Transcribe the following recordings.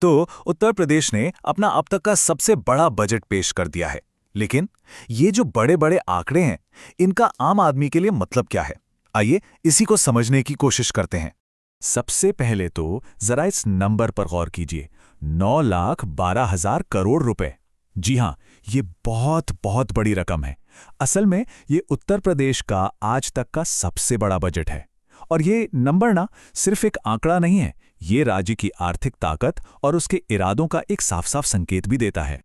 तो उत्तर प्रदेश ने अपना अब तक का सबसे बड़ा बजट पेश कर दिया है। लेकिन ये जो बड़े बड़े आंकड़े हैं, इनका आम आदमी के लिए मतलब क्या है? आइए इसी को समझने की कोशिश करते हैं। सबसे पहले तो जरा इस नंबर पर गौर कीजिए, 9,12,000 करोड़ रुपए। जी हां, ये बहुत बहुत बड़ी रकम है। असल में ये उत्तर प्रदेश का आज तक का सबसे बड़ा बजट है। और ये नंबर ना सिर्फ एक आंकड़ा नहीं है, ये राज्य की आर्थिक ताकत और उसके इरादों का एक साफ साफ संकेत भी देता है।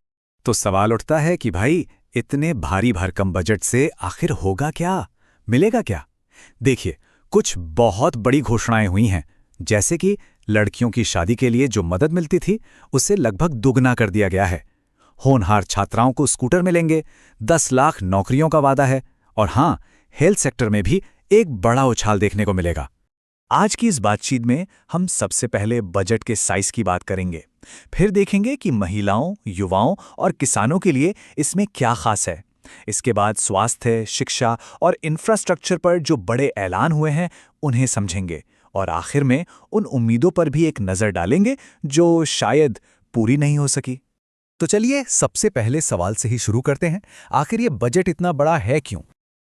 तो सवाल उठता है कि भाई, इतने भारी भरकम बजट से आखिर होगा क्या, मिलेगा क्या? देखिए, कुछ बहुत बड़ी घोषणाएं हुई हैं, जैसे कि लड़कियों की शादी के लिए जो मदद मिलती थी उसे लगभग दुगना कर दिया गया है। होनहार छात्राओं को स्कूटर मिलेंगे, 10 लाख नौकरियों का वादा है। और हां, हेल्थ सेक्टर में भी एक बड़ा उछाल देखने को मिलेगा। आज की इस बातचीत में हम सबसे पहले बजट के साइज की बात करेंगे, फिर देखेंगे कि महिलाओं, युवाओं और किसानों के लिए इसमें क्या खास है। इसके बाद स्वास्थ्य, शिक्षा और इंफ्रास्ट्रक्चर पर जो बड़े ऐलान हुए हैं उन्हें समझेंगे, और आखिर में उन उम्मीदों पर भी एक नज़र डालेंगे जो शायद पूरी नहीं हो सकी। तो चलिए सबसे पहले सवाल से ही शुरू करते हैं। आखिर ये बजट इतना बड़ा है क्यों?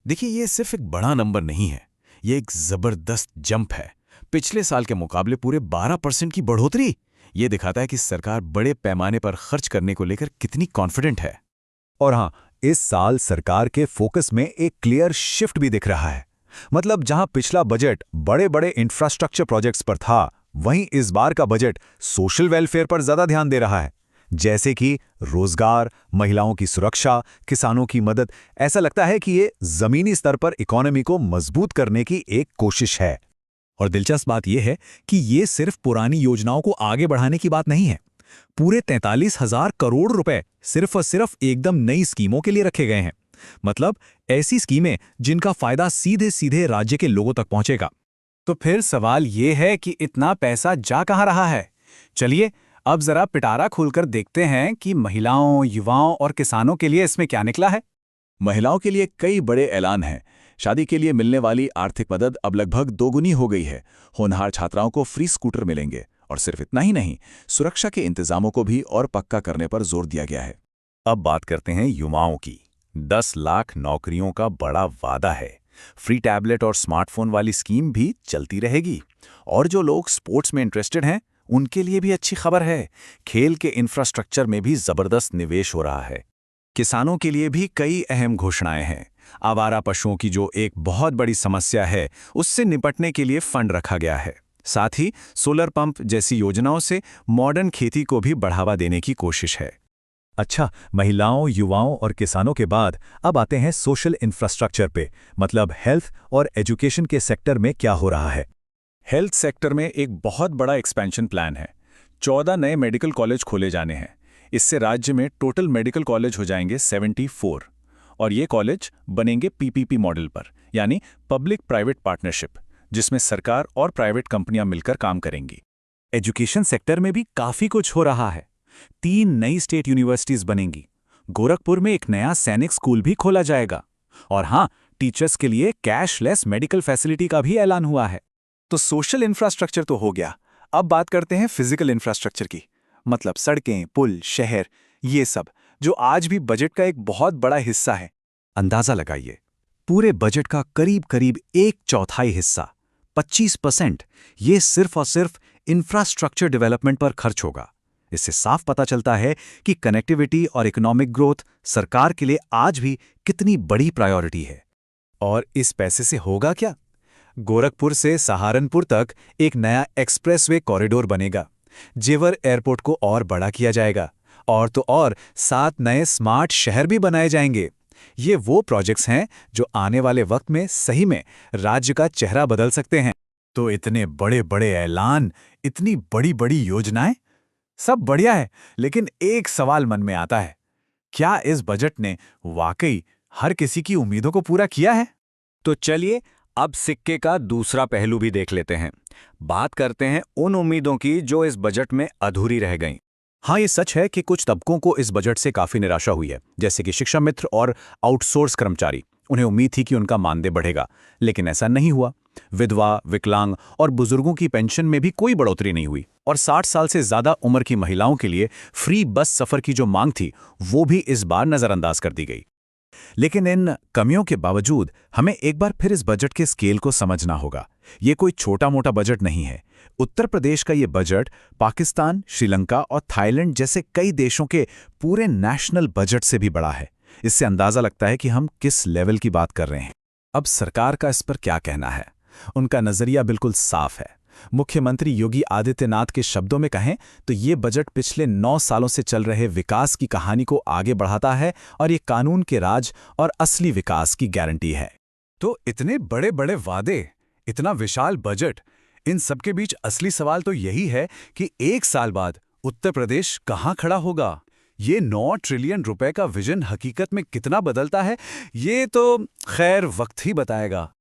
देखिए, ये सिर्फ एक बड़ा नंबर नहीं है, ये एक जबरदस्त जंप है। पिछले साल के मुकाबले पूरे 12% की बढ़ोतरी। ये दिखाता है कि सरकार बड़े पैमाने पर खर्च करने को लेकर कितनी कॉन्फिडेंट है। और हाँ, इस साल सरकार के फोकस में एक क्लियर शिफ्ट भी दिख रहा है। मतलब जहां पिछला बजट बड़े बड़े इंफ्रास्ट्रक्चर प्रोजेक्ट्स पर था, वहीं इस बार का बजट सोशल वेलफेयर पर ज्यादा ध्यान दे रहा है, जैसे कि रोजगार, महिलाओं की सुरक्षा, किसानों की मदद। ऐसा लगता है कि ये जमीनी स्तर पर इकोनॉमी को मजबूत करने की एक कोशिश है। और दिलचस्प बात यह है कि ये सिर्फ पुरानी योजनाओं को आगे बढ़ाने की बात नहीं है। पूरे 43,000 करोड़ रुपए सिर्फ और सिर्फ एकदम नई स्कीमों के लिए रखे गए हैं। मतलब ऐसी स्कीमें जिनका फायदा सीधे सीधे राज्य के लोगों तक पहुंचेगा। तो फिर सवाल ये है कि इतना पैसा जा कहां रहा है? चलिए अब जरा पिटारा खोलकर देखते हैं कि महिलाओं, युवाओं और किसानों के लिए इसमें क्या निकला है। महिलाओं के लिए कई बड़े ऐलान हैं। शादी के लिए मिलने वाली आर्थिक मदद अब लगभग दोगुनी हो गई है। होनहार छात्राओं को फ्री स्कूटर मिलेंगे। और सिर्फ इतना ही नहीं, सुरक्षा के इंतजामों को भी और पक्का करने पर जोर दिया गया है। अब बात करते हैं युवाओं की। 10 लाख नौकरियों का बड़ा वादा है। फ्री टैबलेट और स्मार्टफोन वाली स्कीम भी चलती रहेगी। और जो लोग स्पोर्ट्स में इंटरेस्टेड हैं, उनके लिए भी अच्छी खबर है। खेल के इंफ्रास्ट्रक्चर में भी जबरदस्त निवेश हो रहा है। किसानों के लिए भी कई अहम घोषणाएं हैं। आवारा पशुओं की जो एक बहुत बड़ी समस्या है, उससे निपटने के लिए फंड रखा गया है। साथ ही सोलर पंप जैसी योजनाओं से मॉडर्न खेती को भी बढ़ावा देने की कोशिश है। अच्छा, महिलाओं, युवाओं और किसानों के बाद अब आते हैं सोशल इंफ्रास्ट्रक्चर पे। मतलब हेल्थ और एजुकेशन के सेक्टर में क्या हो रहा है। हेल्थ सेक्टर में एक बहुत बड़ा एक्सपेंशन प्लान है। 14 नए मेडिकल कॉलेज खोले जाने हैं। इससे राज्य में टोटल मेडिकल कॉलेज हो जाएंगे 74। और ये कॉलेज बनेंगे पीपीपी मॉडल पर, यानी पब्लिक प्राइवेट पार्टनरशिप, जिसमें सरकार और प्राइवेट कंपनियां मिलकर काम करेंगी। एजुकेशन सेक्टर में भी काफी कुछ हो रहा है। 3 नई स्टेट यूनिवर्सिटीज बनेंगी। गोरखपुर में एक नया सैनिक स्कूल भी खोला जाएगा। और हाँ, टीचर्स के लिए कैशलेस मेडिकल फैसिलिटी का भी ऐलान हुआ है। तो सोशल इंफ्रास्ट्रक्चर तो हो गया। अब बात करते हैं फिजिकल इंफ्रास्ट्रक्चर की। मतलब सड़कें, पुल, शहर, ये सब जो आज भी बजट का एक बहुत बड़ा हिस्सा है। अंदाजा लगाइए, पूरे बजट का करीब करीब 1/4 हिस्सा, 25%, ये सिर्फ और सिर्फ इंफ्रास्ट्रक्चर डेवलपमेंट पर खर्च होगा। इससे साफ पता चलता है कि कनेक्टिविटी और इकोनॉमिक ग्रोथ सरकार के लिए आज भी कितनी बड़ी प्रायोरिटी है। और इस पैसे से होगा क्या? गोरखपुर से सहारनपुर तक एक नया एक्सप्रेसवे कॉरिडोर बनेगा। जेवर एयरपोर्ट को और बड़ा किया जाएगा। और तो और 7 नए स्मार्ट शहर भी बनाए जाएंगे। ये वो प्रोजेक्ट्स हैं जो आने वाले वक्त में सही में राज्य का चेहरा बदल सकते हैं। तो इतने बड़े बड़े ऐलान, इतनी बड़ी बड़ी योजनाएं, सब बढ़िया है, लेकिन एक सवाल मन में आता है, क्या इस बजट ने वाकई हर किसी की उम्मीदों को पूरा किया है? तो चलिए अब सिक्के का दूसरा पहलू भी देख लेते हैं। बात करते हैं उन उम्मीदों की जो इस बजट में अधूरी रह गईं। हाँ, ये सच है कि कुछ तबकों को इस बजट से काफी निराशा हुई है, जैसे कि शिक्षा मित्र और आउटसोर्स कर्मचारी। उन्हें उम्मीद थी कि उनका मानदेय बढ़ेगा, लेकिन ऐसा नहीं हुआ। विधवा, विकलांग और बुजुर्गों की पेंशन में भी कोई बढ़ोतरी नहीं हुई और 60 साल से ज्यादा उम्र की महिलाओं के लिए फ्री बस सफर की जो मांग थी वो भी इस बार नजरअंदाज कर दी गई। लेकिन इन कमियों के बावजूद हमें एक बार फिर इस बजट के स्केल को समझना होगा। ये कोई छोटा मोटा बजट नहीं है। उत्तर प्रदेश का ये बजट पाकिस्तान, श्रीलंका और थाईलैंड जैसे कई देशों के पूरे नेशनल बजट से भी बड़ा है। इससे अंदाजा लगता है कि हम किस लेवल की बात कर रहे हैं। अब सरकार का इस पर क्या कहना है? उनका नजरिया बिल्कुल साफ है। मुख्यमंत्री योगी आदित्यनाथ के शब्दों में कहें तो ये बजट पिछले 9 सालों से चल रहे विकास की कहानी को आगे बढ़ाता है और ये कानून के राज और असली विकास की गारंटी है। तो इतने बड़े बड़े वादे, इतना विशाल बजट, इन सबके बीच असली सवाल तो यही है कि 1 साल बाद उत्तर प्रदेश कहाँ खड़ा होगा? ये 9 ट्रिलियन रुपए का विजन हकीकत में कितना बदलता है, ये तो खैर वक्त ही बताएगा।